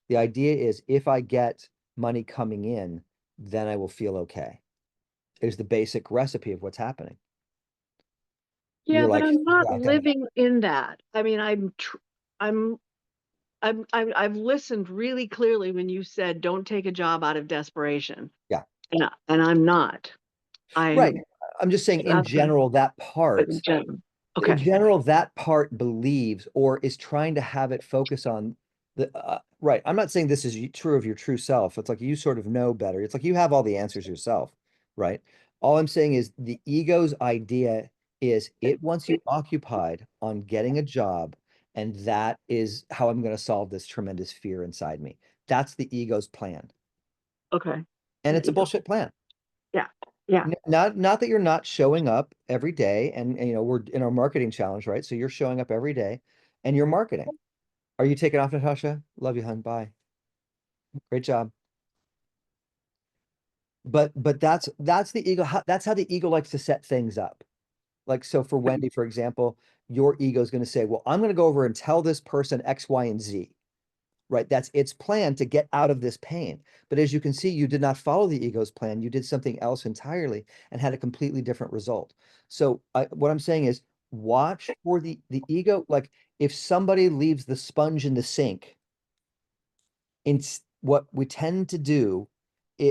The idea is if I get money coming in, then I will feel okay. Is the basic recipe of what's happening. Yeah, You're but like, I'm not "Yeah, living in that. I mean, I've listened really clearly when you said, don't take a job out of desperation. yeah." And I'm not. Right. I'm just saying in That's what- general, that part, in general. in Okay. general, that part believes or is trying to have it focus on the, right. I'm not saying this is true of your true self. It's like you sort of know better. It's like you have all the answers yourself, right? All I'm saying is the ego's idea is it wants you occupied on getting a job, and that is how I'm going to solve this tremendous fear inside me. That's the ego's plan. Okay. And The it's a ego. bullshit plan. Yeah. Yeah. Not that you're not showing up every day, and you know, we're in our marketing challenge, right? So you're showing up every day and you're marketing. Are you taking off, Natasha? Love you, hun. Bye. Great job. But that's the ego. That's how the ego likes to set things up. Like, so for Wendy, for example, your ego is going to say, well, I'm going to go over and tell this person X, Y, and Z. Right? That's its plan to get out of this pain. But as you can see, you did not follow the ego's plan. You did something else entirely and had a completely different result. So what I'm saying is watch for the ego. Like if somebody leaves the sponge in the sink, what we tend to do,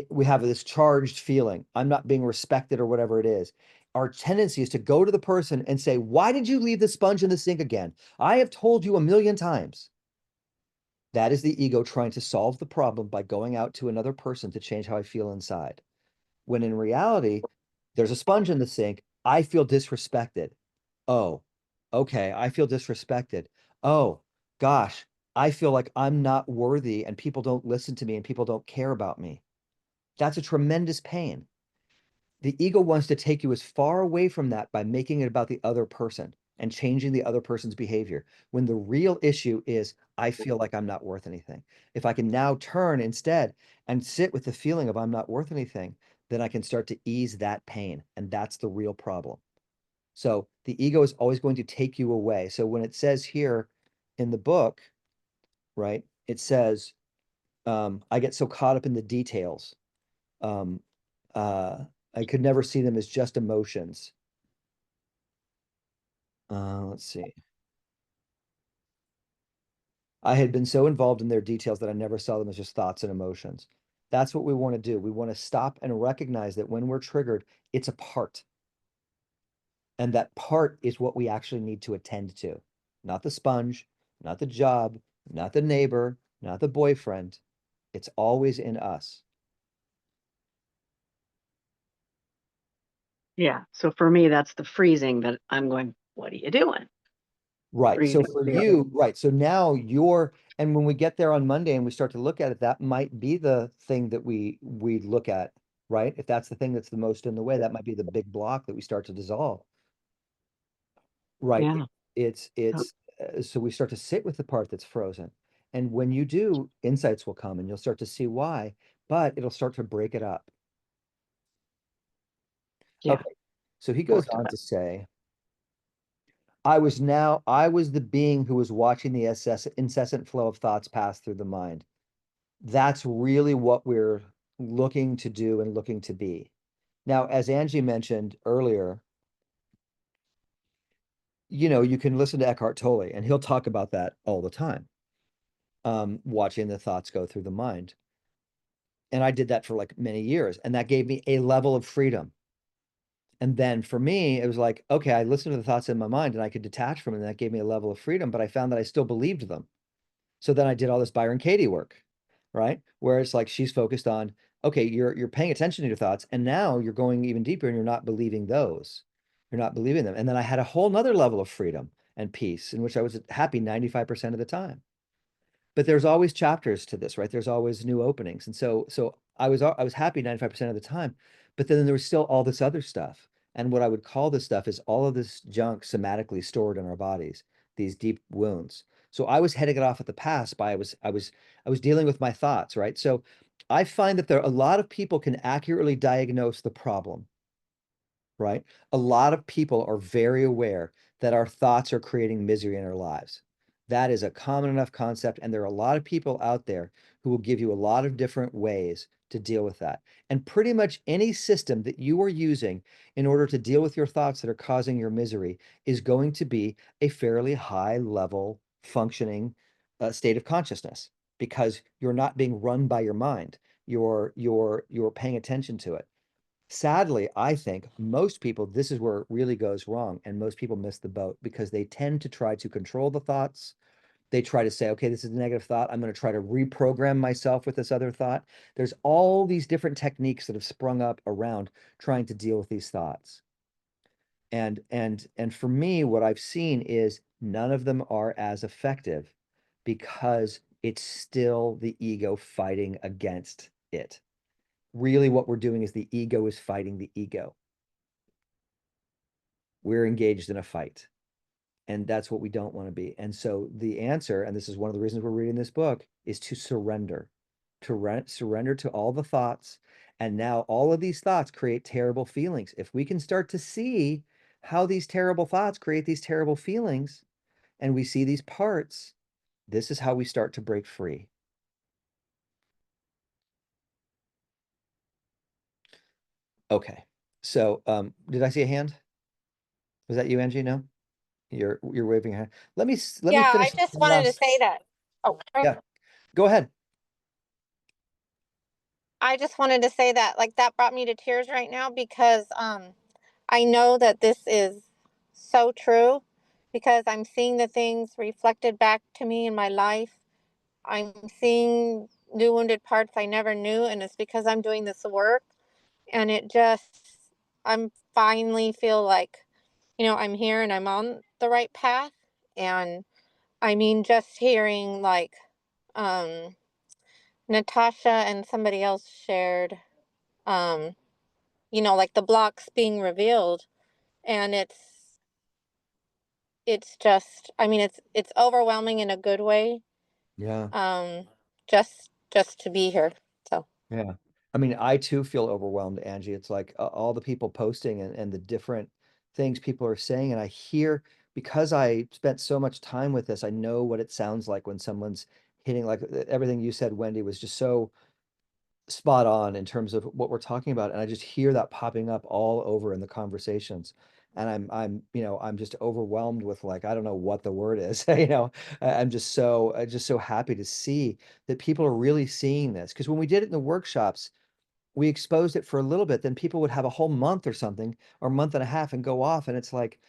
we have this charged feeling. I'm not being respected or whatever it is. Our tendency is to go to the person and say, why did you leave the sponge in the sink again? I have told you a million times. That is the ego trying to solve the problem by going out to another person to change how I feel inside. When in reality, there's a sponge in the sink. I feel disrespected. Oh, okay. I feel disrespected. Oh, gosh. I feel like I'm not worthy and people don't listen to me and people don't care about me. That's a tremendous pain. The ego wants to take you as far away from that by making it about the other person and changing the other person's behavior. When the real issue is, I feel like I'm not worth anything. If I can now turn instead and sit with the feeling of I'm not worth anything, then I can start to ease that pain. And that's the real problem. So the ego is always going to take you away. So when it says here in the book, right, it says, I get so caught up in the details. Um, I could never see them as just emotions. Let's see. I had been so involved in their details that I never saw them as just thoughts and emotions. That's what we want to do. We want to stop and recognize that when we're triggered, it's a part. And that part is what we actually need to attend to. Not the sponge, not the job, not the neighbor, not the boyfriend. It's always in us. Yeah. So for me, that's the freezing that I'm going, what are you doing? Right. So Freezing. for you, right. So now and when we get there on Monday and we start to look at it, that might be the thing that we look at, right? If that's the thing that's the most in the way, that might be the big block that we start to dissolve. Right. Yeah. It's so we start to sit with the part that's frozen. And when you do, insights will come and you'll start to see why, but it'll start to break it up. Yeah. Okay. So he goes on to say, I was the being who was watching the incessant flow of thoughts pass through the mind. That's really what we're looking to do and looking to be. Now, as Angie mentioned earlier, you know, you can listen to Eckhart Tolle and he'll talk about that all the time. Watching the thoughts go through the mind. And I did that for like many years, and that gave me a level of freedom. And then for me, it was like, okay, I listened to the thoughts in my mind and I could detach from it, and that gave me a level of freedom, but I found that I still believed them. So then I did all this Byron Katie work. right? Where it's like she's focused on, okay, you're paying attention to your thoughts, and now you're going even deeper and you're not believing those. You're not believing them. And then I had a whole nother level of freedom and peace in which I was happy 95% of the time. But there's always chapters to this, right? There's always new openings. And so I was happy 95% of the time, but then there was still all this other stuff. And what I would call this stuff is all of this junk somatically stored in our bodies, these deep wounds. So I was heading it off at the pass by I was dealing with my thoughts, right? So I find that a lot of people can accurately diagnose the problem, right? A lot of people are very aware that our thoughts are creating misery in our lives. That is a common enough concept. And there are a lot of people out there who will give you a lot of different ways to deal with that. And pretty much any system that you are using in order to deal with your thoughts that are causing your misery is going to be a fairly high level functioning state of consciousness, because you're not being run by your mind. You're paying attention to it. Sadly, I think most people, this is where it really goes wrong, and most people miss the boat because they tend to try to control the thoughts. They try to say, okay, this is a negative thought. I'm going to try to reprogram myself with this other thought. There's all these different techniques that have sprung up around trying to deal with these thoughts. And for me, what I've seen is none of them are as effective because it's still the ego fighting against it. Really what we're doing is the ego is fighting the ego. We're engaged in a fight, and that's what we don't want to be. And so the answer, and this is one of the reasons we're reading this book, is to surrender, surrender to all the thoughts. And now all of these thoughts create terrible feelings. If we can start to see how these terrible thoughts create these terrible feelings, and we see these parts, this is how we start to break free. Okay. So did I see a hand? Was that you, Angie? No? You're waving your hand. Let me Yeah, I finish just the wanted to last- say that. Oh, Yeah. Go ahead. I just wanted to say that, like, that brought me to tears right now because I know that this is so true because I'm seeing the things reflected back to me in my life. I'm seeing new wounded parts I never knew, and it's because I'm doing this work. And I'm finally feel like, I'm here and I'm on the right path. And I mean, just hearing like um, Natasha and somebody else shared, um, like the blocks being revealed, and it's just, I mean, it's overwhelming in a good way. Yeah. Just to be here. So Yeah. I mean, I too feel overwhelmed, Angie. It's like all the people posting and the different things people are saying. And I hear, because I spent so much time with this, I know what it sounds like when someone's hitting, like everything you said, Wendy, was just so spot on in terms of what we're talking about. And I just hear that popping up all over in the conversations. And I'm just overwhelmed with, like, I don't know what the word is, I'm just so happy to see that people are really seeing this. Because when we did it in the workshops, we exposed it for a little bit, then people would have a whole month or something, or month and a half, and go off. And it's like,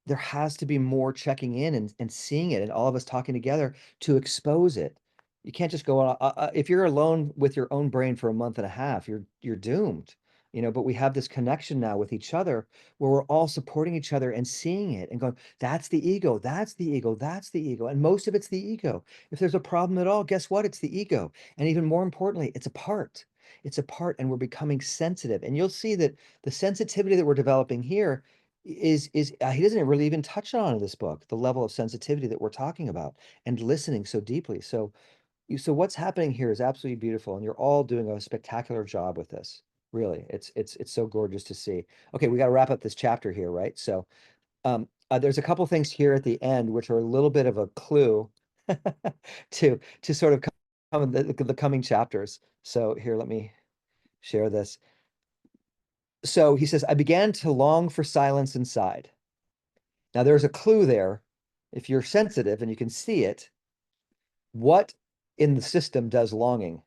there has to be more checking in and seeing it, and all of us talking together to expose it. You can't just go on. If you're alone with your own brain for a month and a half, you're doomed. But we have this connection now with each other where we're all supporting each other and seeing it and going, that's the ego, that's the ego, that's the ego. And most of it's the ego. If there's a problem at all, guess what? It's the ego. And even more importantly, it's a part. It's a part, and we're becoming sensitive. And you'll see that the sensitivity that we're developing here is he doesn't really even touch on in this book, the level of sensitivity that we're talking about and listening so deeply. So what's happening here is absolutely beautiful, and you're all doing a spectacular job with this. Really, it's so gorgeous to see. Okay, we got to wrap up this chapter here, right? So there's a couple things here at the end which are a little bit of a clue to sort of come in the coming chapters. So here, let me share this. So he says, I began to long for silence inside. Now there's a clue there. If you're sensitive and you can see it, what in the system does longing,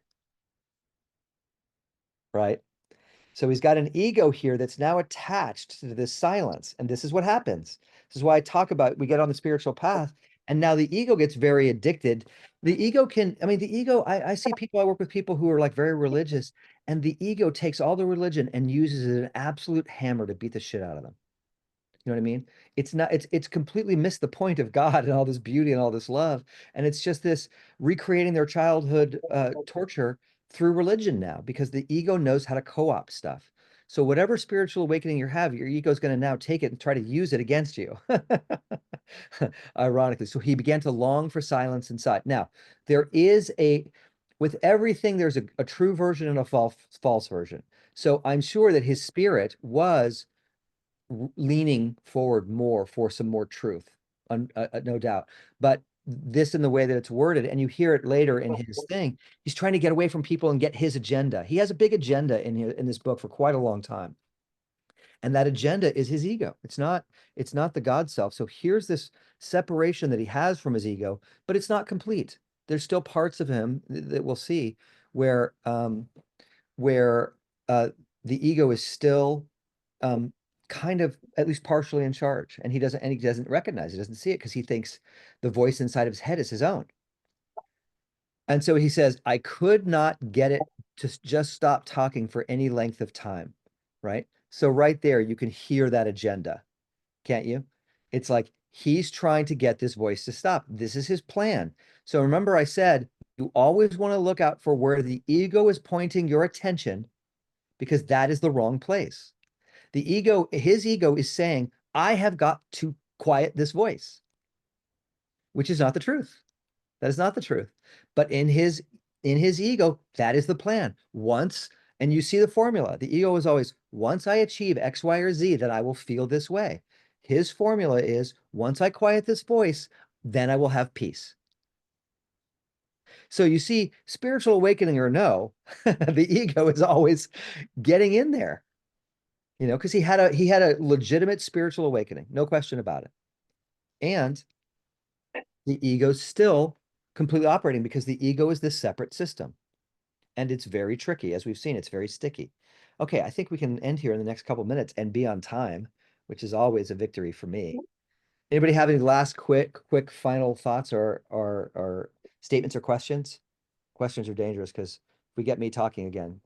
right? So he's got an ego here that's now attached to this silence. And this is what happens. This is why I talk about, we get on the spiritual path And now the ego gets very addicted. The ego can, I mean, the ego, I see people, I work with people who are like very religious, and the ego takes all the religion and uses it as an absolute hammer to beat the shit out of them. You know what I mean? It's not, it's completely missed the point of God and all this beauty and all this love. And it's just this recreating their childhood torture through religion now, because the ego knows how to co-opt stuff. So whatever spiritual awakening you have, your ego is going to now take it and try to use it against you. Ironically. So he began to long for silence inside. Now, there is with everything, there's a true version and a false version. So I'm sure that his spirit was leaning forward more for some more truth, no doubt. But this, in the way that it's worded, and you hear it later in his thing, he's trying to get away from people and get his agenda. He has a big agenda in this book for quite a long time. And that agenda is his ego. It's not the God self. So here's this separation that he has from his ego, but it's not complete. There's still parts of him that we'll see where the ego is still kind of at least partially in charge, and he doesn't recognize it, doesn't see it, because he thinks the voice inside of his head is his own. And so he says, I could not get it to just stop talking for any length of time, right? So right there, you can hear that agenda, can't you? It's like he's trying to get this voice to stop. This is his plan. So remember I said, you always want to look out for where the ego is pointing your attention, because that is the wrong place. The ego, his ego is saying, I have got to quiet this voice, which is not the truth. That is not the truth. But in his ego, that is the plan. And you see the formula. The ego is always, once I achieve X, Y, or Z, then I will feel this way. His formula is, once I quiet this voice, then I will have peace. So you see, spiritual awakening or no, the ego is always getting in there. You know, because he had a legitimate spiritual awakening, no question about it. And the ego's still completely operating, because the ego is this separate system. And it's very tricky, as we've seen, it's very sticky. Okay, I think we can end here in the next couple minutes and be on time, which is always a victory for me. Anybody have any last quick final thoughts or statements or questions? Questions are dangerous, because if we get me talking again.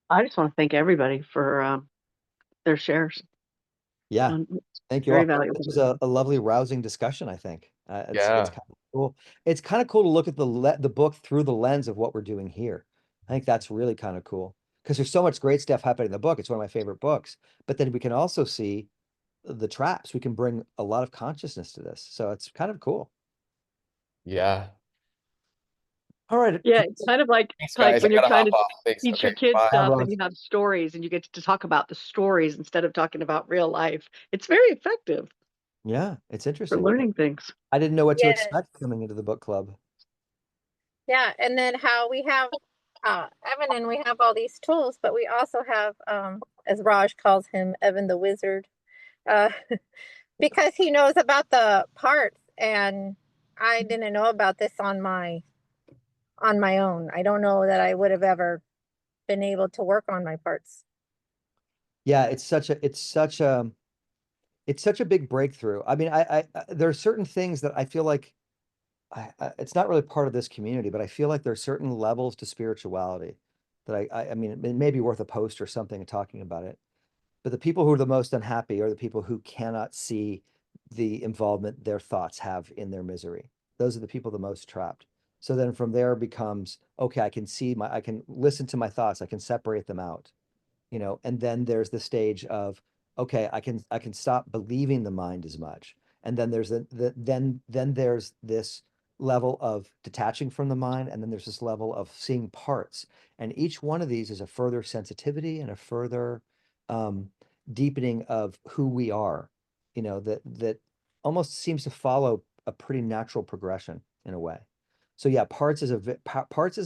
I just want to thank everybody for their shares. Yeah. Thank you Very all. valuable. This was a lovely, rousing discussion, I think. It's Yeah. kind of cool. It's kind of cool to look at the book through the lens of what we're doing here. I think that's really kind of cool, because there's so much great stuff happening in the book. It's one of my favorite books. But then we can also see the traps. We can bring a lot of consciousness to this. So it's kind of cool. Yeah. All right. Yeah, it's kind of like Thanks, guys. when I you're gotta trying hop to off. Thanks. teach your Okay, kids bye. stuff Ross. and you have stories and you get to talk about the stories instead of talking about real life. It's very effective Yeah, it's for interesting. learning things. I didn't know what to Yes. expect coming into the book club. Yeah, and then how we have Evan, and we have all these tools, but we also have as Raj calls him, Evan the Wizard, uh because he knows about the parts, and I didn't know about this on my own. I don't know that I would have ever been able to work on my parts. Yeah, it's such a big breakthrough. I mean, I there are certain things that I feel like it's not really part of this community, but I feel like there are certain levels to spirituality that I mean, it may be worth a post or something talking about it. But the people who are the most unhappy are the people who cannot see the involvement their thoughts have in their misery. Those are the people the most trapped. So then from there becomes, okay, I can listen to my thoughts, I can separate them out, you know, and then there's the stage of, okay, I can stop believing the mind as much. And then there's then there's this level of detaching from the mind, and then there's this level of seeing parts. And each one of these is a further sensitivity and a further deepening of who we are, you know, that almost seems to follow a pretty natural progression in a way. So yeah, parts is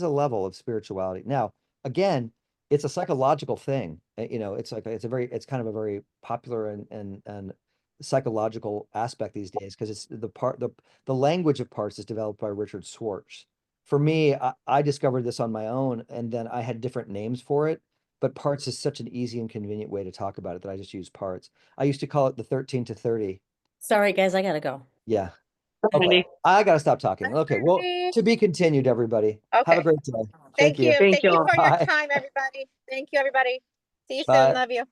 a level of spirituality. Now, again, it's a psychological thing. You know, it's it's kind of a very popular and psychological aspect these days, because it's the language of parts is developed by Richard Schwartz. For me, I discovered this on my own, and then I had different names for it. But parts is such an easy and convenient way to talk about it that I just use parts. I used to call it the 13 to 30 Sorry, guys, I gotta go. Yeah. Randy. Okay. I gotta stop talking. Bye, Okay. Well, Randy. to be continued, everybody. Have a Okay. great day. Thank you. Thank Thank you you all. for your Bye. time, everybody. Thank you, everybody. See you Bye. soon. Love you.